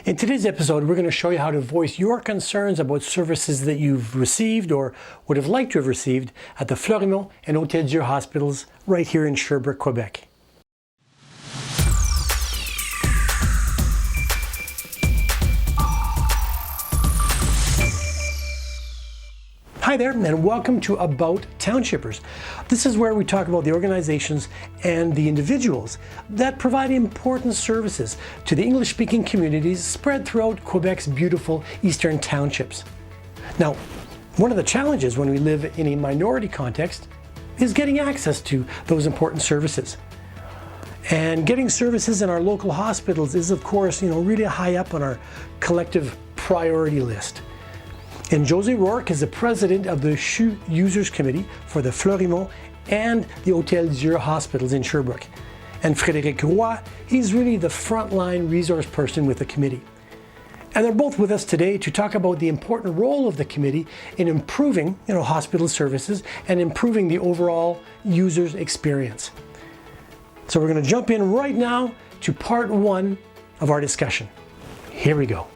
In today's episode, we're going to show you how to voice your concerns about services that you've received or would have liked to have received at the Fleurimont and Hôtel Dieu hospitals right here in Sherbrooke, Quebec. Hi there, and welcome to About Townshippers. This is where we talk about the organizations and the individuals that provide important services to the English-speaking communities spread throughout Quebec's beautiful eastern townships. Now, one of the challenges when we live in a minority context is getting access to those important services. And getting services in our local hospitals is, of course, really high up on our collective priority list. And José Rourke is the president of the CHUS Users Committee for the Fleurimont and the Hôtel Dieu hospitals in Sherbrooke. And Frédéric Roy, he's really the frontline resource person with the committee. And they're both with us today to talk about the important role of the committee in improving, hospital services and improving the overall user's experience. So we're going to jump in right now to part one of our discussion. Here we go.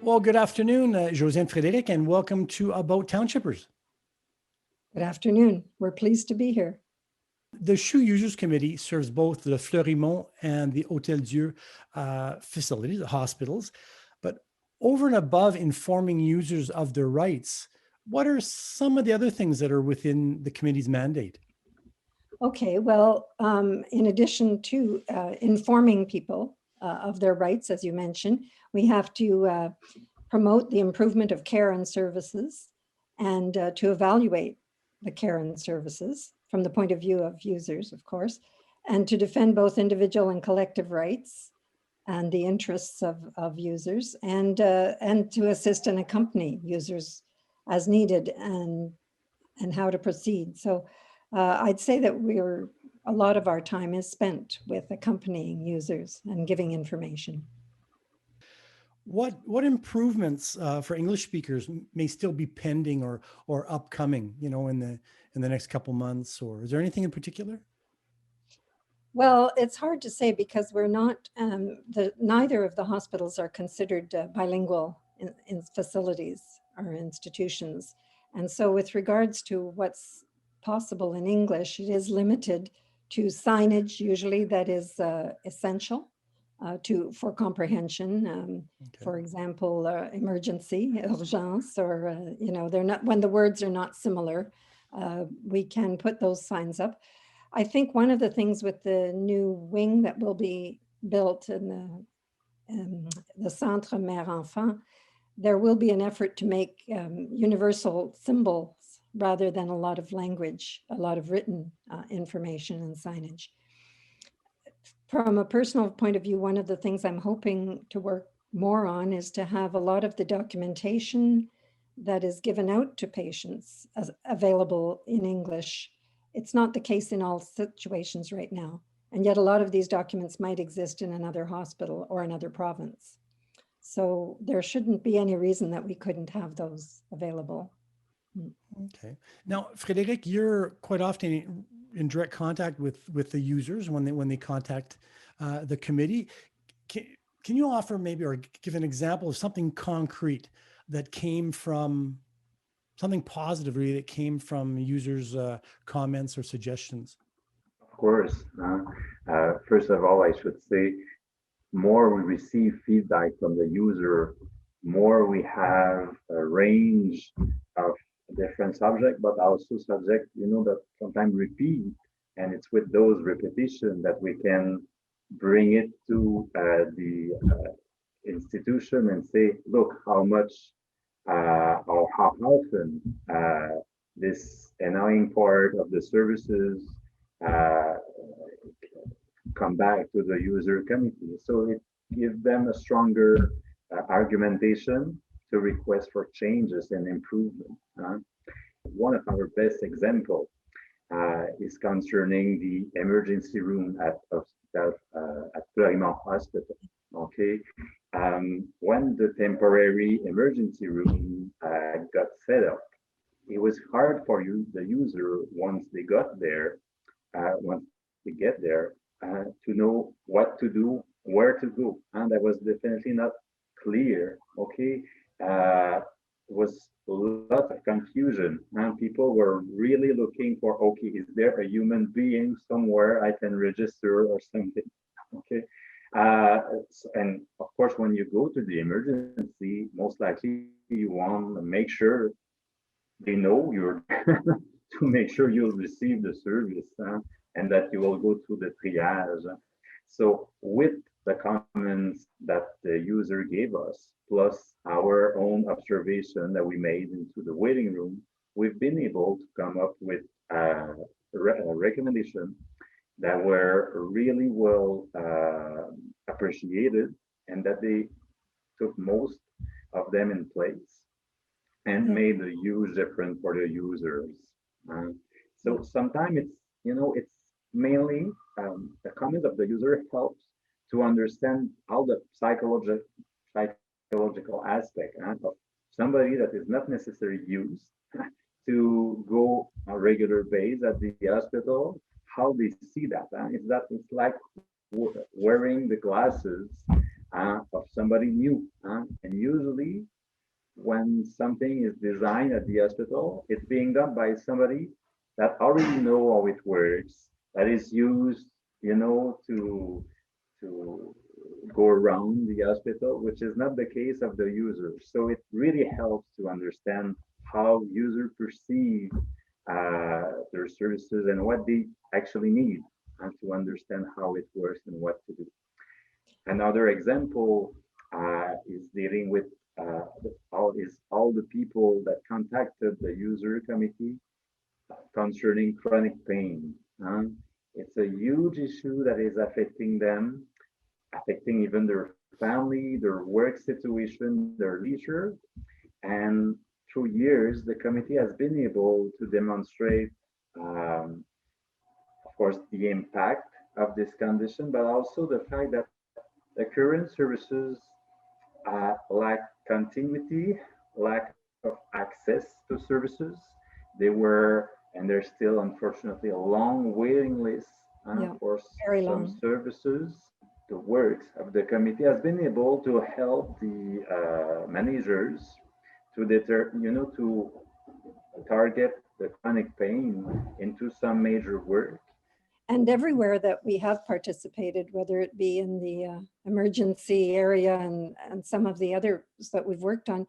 Well, good afternoon, José and Frédéric, and welcome to About Townshippers. Good afternoon. We're pleased to be here. The CHUS Users Committee serves both the Fleurimont and the Hôtel Dieu facilities, the hospitals. But over and above informing users of their rights, what are some of the other things that are within the committee's mandate? Okay, well, in addition to informing people of their rights, as you mentioned, we have to promote the improvement of care and services and to evaluate the care and services from the point of view of users, of course, and to defend both individual and collective rights and the interests of users and to assist and accompany users as needed and how to proceed. So I'd say that a lot of our time is spent with accompanying users and giving information. What improvements for English speakers may still be pending or upcoming, in the next couple months, or is there anything in particular? Well, it's hard to say because we're not, neither of the hospitals are considered bilingual in facilities or institutions. And so with regards to what's possible in English, it is limited to signage usually that is essential for comprehension. Okay. For example, emergency, urgence, or they're not, when the words are not similar, we can put those signs up. I think one of the things with the new wing that will be built in the Centre Mère-Enfant, there will be an effort to make universal symbols rather than a lot of language, a lot of written information and signage. From a personal point of view, one of the things I'm hoping to work more on is to have a lot of the documentation that is given out to patients as available in English. It's not the case in all situations right now, and yet a lot of these documents might exist in another hospital or another province. So there shouldn't be any reason that we couldn't have those available. Okay. Now, Frédéric, you're quite often in direct contact with the users when they contact the committee. Can you offer maybe or give an example of something concrete that came from something positive, really, that came from users' comments or suggestions? Of course. First of all, I should say, more we receive feedback from the user, more we have a range of different subject, but also subject, that sometimes repeat, and it's with those repetition that we can bring it to the institution and say, look, how much or how often this annoying part of the services come back to the user committee. So it gives them a stronger argumentation to request for changes and improvement. One of our best examples is concerning the emergency room at Fleurimont Hospital. Okay, when the temporary emergency room got set up, it was hard for the user once they get there, to know what to do, where to go, and that was definitely not clear, okay? Was a lot of confusion, and people were really looking for, okay, is there a human being somewhere I can register or something? Okay. And of course, when you go to the emergency, most likely you want to make sure they know you're to make sure you'll receive the service, and that you will go through the triage. So with the comments that the user gave us, plus our own observation that we made into the waiting room, we've been able to come up with a recommendation that were really well appreciated, and that they took most of them in place and made a huge difference for the users. So sometimes it's mainly the comment of the user helps to understand how the psychological aspect of somebody that is not necessarily used to go on a regular basis at the hospital, how they see that. It's like wearing the glasses of somebody new. And usually when something is designed at the hospital, it's being done by somebody that already know how it works, that is used, to go around the hospital, which is not the case of the user. So it really helps to understand how users perceive their services and what they actually need, and to understand how it works and what to do. Another example is dealing with all the people that contacted the user committee concerning chronic pain. It's a huge issue that is affecting them, affecting even their family, their work situation, their leisure. And through years, the committee has been able to demonstrate, of course, the impact of this condition, but also the fact that the current services lack continuity, lack of access to services. They were, and there's still, unfortunately, a long waiting list for some services. The works of the committee has been able to help the managers to to target the chronic pain into some major work. And everywhere that we have participated, whether it be in the emergency area and some of the others that we've worked on,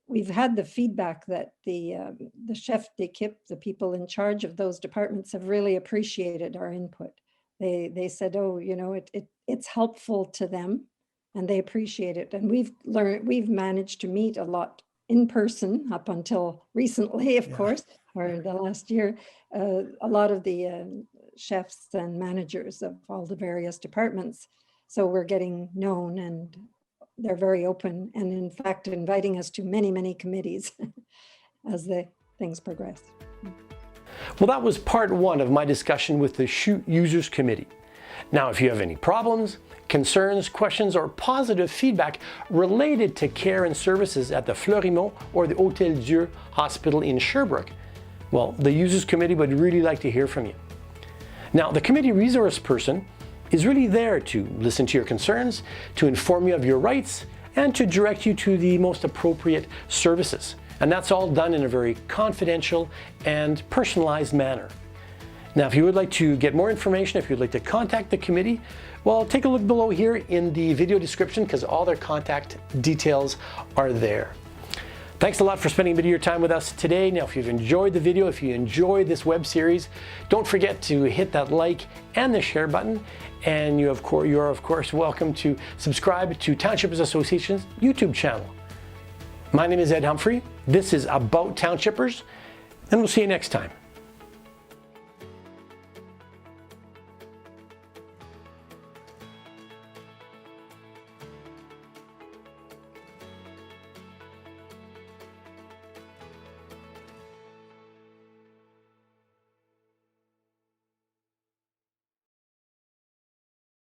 we've had the feedback that the chef d'équipe, the people in charge of those departments, have really appreciated our input. They said, oh, it's helpful to them, and they appreciate it. And we've managed to meet a lot in person up until recently, of course, or the last year. A lot of the chefs and managers of all the various departments. So we're getting known, and they're very open, and in fact inviting us to many, many committees as the things progress. Well, that was part one of my discussion with the CHUS Users Committee. Now, if you have any problems, concerns, questions, or positive feedback related to care and services at the Fleurimont or the Hôtel Dieu Hospital in Sherbrooke, well, the Users Committee would really like to hear from you. Now, the committee resource person is really there to listen to your concerns, to inform you of your rights, and to direct you to the most appropriate services. And that's all done in a very confidential and personalized manner. Now, if you would like to get more information, if you'd like to contact the committee, well, take a look below here in the video description, because all their contact details are there. Thanks a lot for spending a bit of your time with us today. Now, if you've enjoyed the video, if you enjoyed this web series, don't forget to hit that like and the share button. And you're of course welcome to subscribe to Townshippers Association's YouTube channel. My name is Ed Humphrey. This is About Townshippers, and we'll see you next time.